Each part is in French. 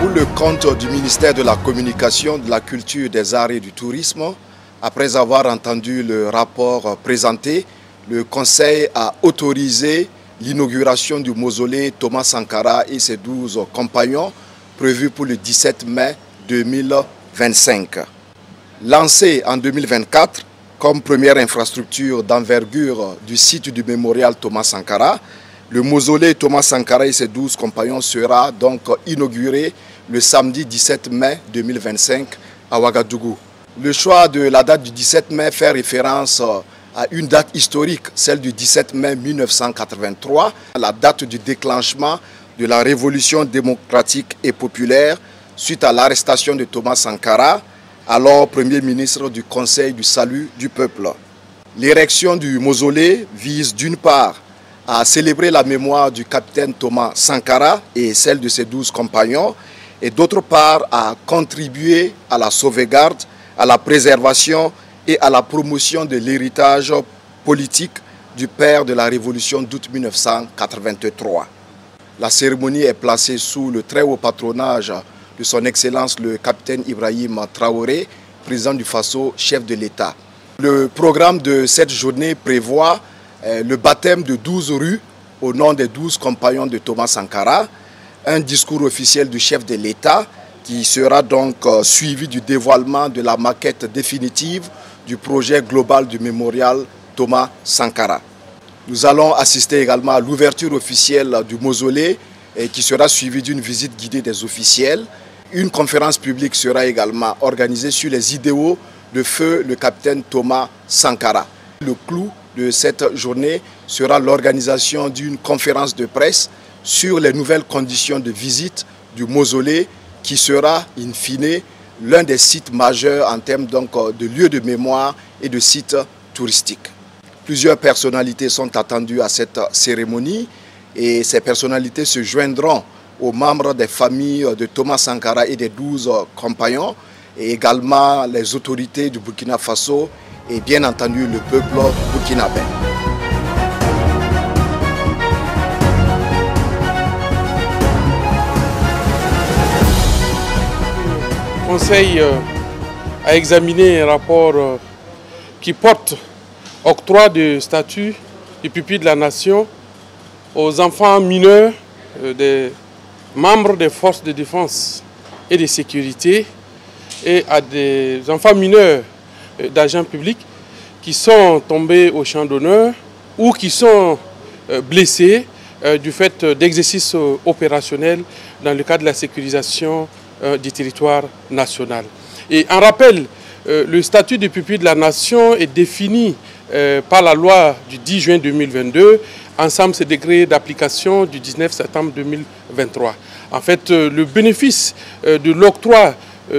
Pour le compte du ministère de la Communication, de la Culture, des Arts et du Tourisme, après avoir entendu le rapport présenté, le Conseil a autorisé l'inauguration du mausolée Thomas Sankara et ses 12 compagnons prévu pour le 17 mai 2025. Lancé en 2024 comme première infrastructure d'envergure du site du mémorial Thomas Sankara, le mausolée Thomas Sankara et ses 12 compagnons sera donc inauguré le samedi 17 mai 2025 à Ouagadougou. Le choix de la date du 17 mai fait référence à une date historique, celle du 17 mai 1983, la date du déclenchement de la révolution démocratique et populaire suite à l'arrestation de Thomas Sankara, alors Premier ministre du Conseil du Salut du Peuple. L'érection du mausolée vise d'une part à célébrer la mémoire du capitaine Thomas Sankara et celle de ses 12 compagnons, et d'autre part à contribuer à la sauvegarde, à la préservation et à la promotion de l'héritage politique du père de la révolution d'août 1983. La cérémonie est placée sous le très haut patronage de son Excellence le capitaine Ibrahim Traoré, président du Faso, chef de l'État. Le programme de cette journée prévoit le baptême de 12 rues au nom des 12 compagnons de Thomas Sankara, un discours officiel du chef de l'État qui sera donc suivi du dévoilement de la maquette définitive du projet global du mémorial Thomas Sankara. Nous allons assister également à l'ouverture officielle du mausolée qui sera suivie d'une visite guidée des officiels. Une conférence publique sera également organisée sur les idéaux de feu le capitaine Thomas Sankara. Le clou de cette journée sera l'organisation d'une conférence de presse sur les nouvelles conditions de visite du mausolée qui sera, in fine, l'un des sites majeurs en termes donc, de lieux de mémoire et de sites touristiques. Plusieurs personnalités sont attendues à cette cérémonie et ces personnalités se joindront aux membres des familles de Thomas Sankara et des 12 compagnons et également les autorités du Burkina Faso et bien entendu le peuple burkinabé. Le Conseil a examiné un rapport qui porte octroi de statut de pupille de la nation aux enfants mineurs des membres des forces de défense et de sécurité et à des enfants mineurs d'agents publics qui sont tombés au champ d'honneur ou qui sont blessés du fait d'exercices opérationnels dans le cadre de la sécurisation du territoire national. Et en rappel, le statut de pupille de la nation est défini par la loi du 10 juin 2022, ensemble ces décrets d'application du 19 septembre 2023. En fait, le bénéfice de l'octroi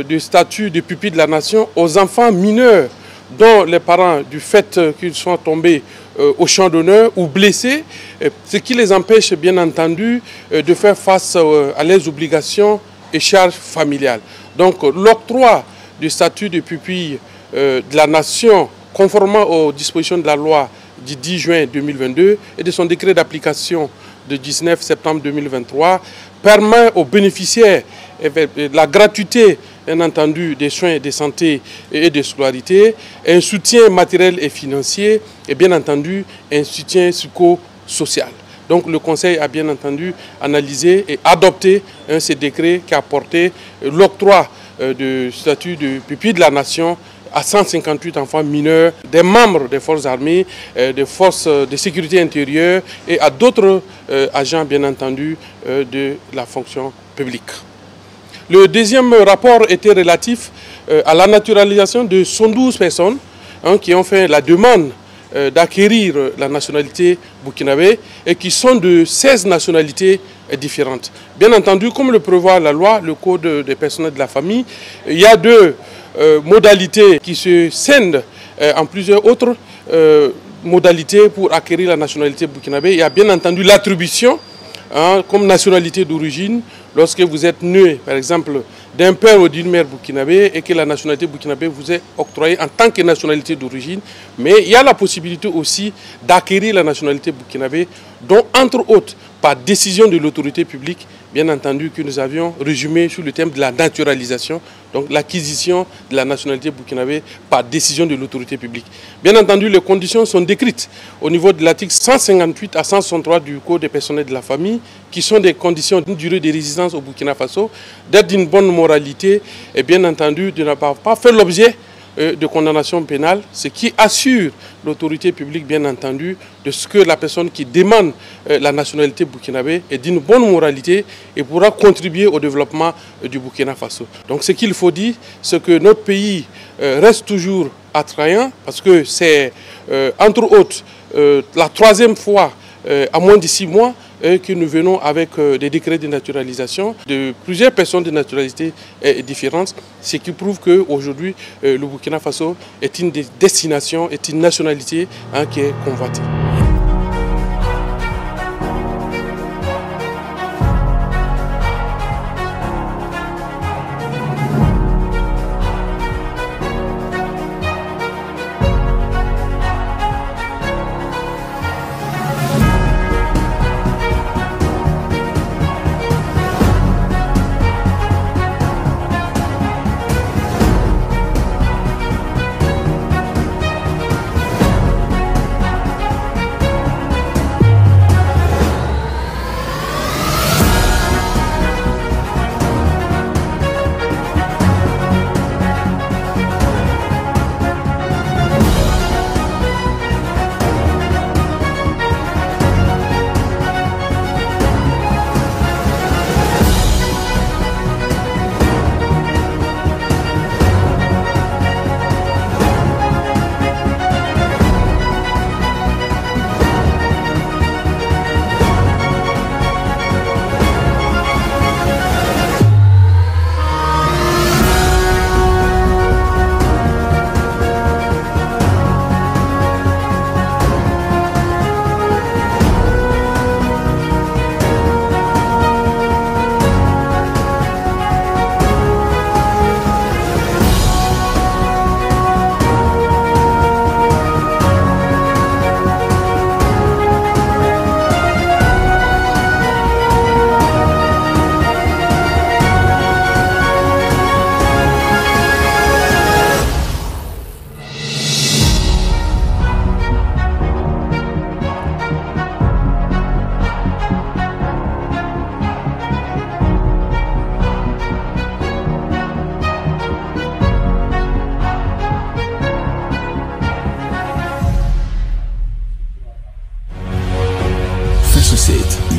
du statut de pupille de la nation aux enfants mineurs dont les parents, du fait qu'ils soient tombés au champ d'honneur ou blessés, ce qui les empêche bien entendu de faire face à leurs obligations et charges familiales. Donc l'octroi du statut de pupille de la nation conformément aux dispositions de la loi du 10 juin 2022 et de son décret d'application du 19 septembre 2023 permet aux bénéficiaires la gratuité, bien entendu, des soins de santé et de scolarité, un soutien matériel et financier et bien entendu un soutien psychosocial. Donc le Conseil a bien entendu analysé et adopté ces décrets qui a porté l'octroi du statut de pupille de la nation à 158 enfants mineurs, des membres des forces armées, des forces de sécurité intérieure et à d'autres agents, bien entendu, de la fonction publique. Le deuxième rapport était relatif à la naturalisation de 112 personnes qui ont fait la demande d'acquérir la nationalité burkinabé et qui sont de 16 nationalités différentes. Bien entendu, comme le prévoit la loi, le code des personnels de la famille, il y a deux modalités qui se scindent en plusieurs autres modalités pour acquérir la nationalité burkinabé. Il y a bien entendu l'attribution comme nationalité d'origine lorsque vous êtes né, par exemple, d'un père ou d'une mère burkinabé et que la nationalité burkinabé vous est octroyée en tant que nationalité d'origine. Mais il y a la possibilité aussi d'acquérir la nationalité burkinabé, dont entre autres par décision de l'autorité publique, bien entendu que nous avions résumé sous le thème de la naturalisation, donc l'acquisition de la nationalité burkinabé par décision de l'autorité publique. Bien entendu, les conditions sont décrites au niveau de l'article 158 à 163 du Code des personnels de la famille, qui sont des conditions d'une durée de résidence au Burkina Faso, d'être d'une bonne moralité et bien entendu de ne pas faire l'objet de condamnation pénale, ce qui assure l'autorité publique, bien entendu, de ce que la personne qui demande la nationalité burkinabé est d'une bonne moralité et pourra contribuer au développement du Burkina Faso. Donc ce qu'il faut dire, c'est que notre pays reste toujours attrayant, parce que c'est, entre autres, la troisième fois à moins de 6 mois que nous venons avec des décrets de naturalisation de plusieurs personnes de nationalités différentes, ce qui prouve qu'aujourd'hui le Burkina Faso est une destination, est une nationalité qui est convoitée.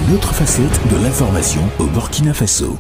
Une autre facette de l'information au Burkina Faso.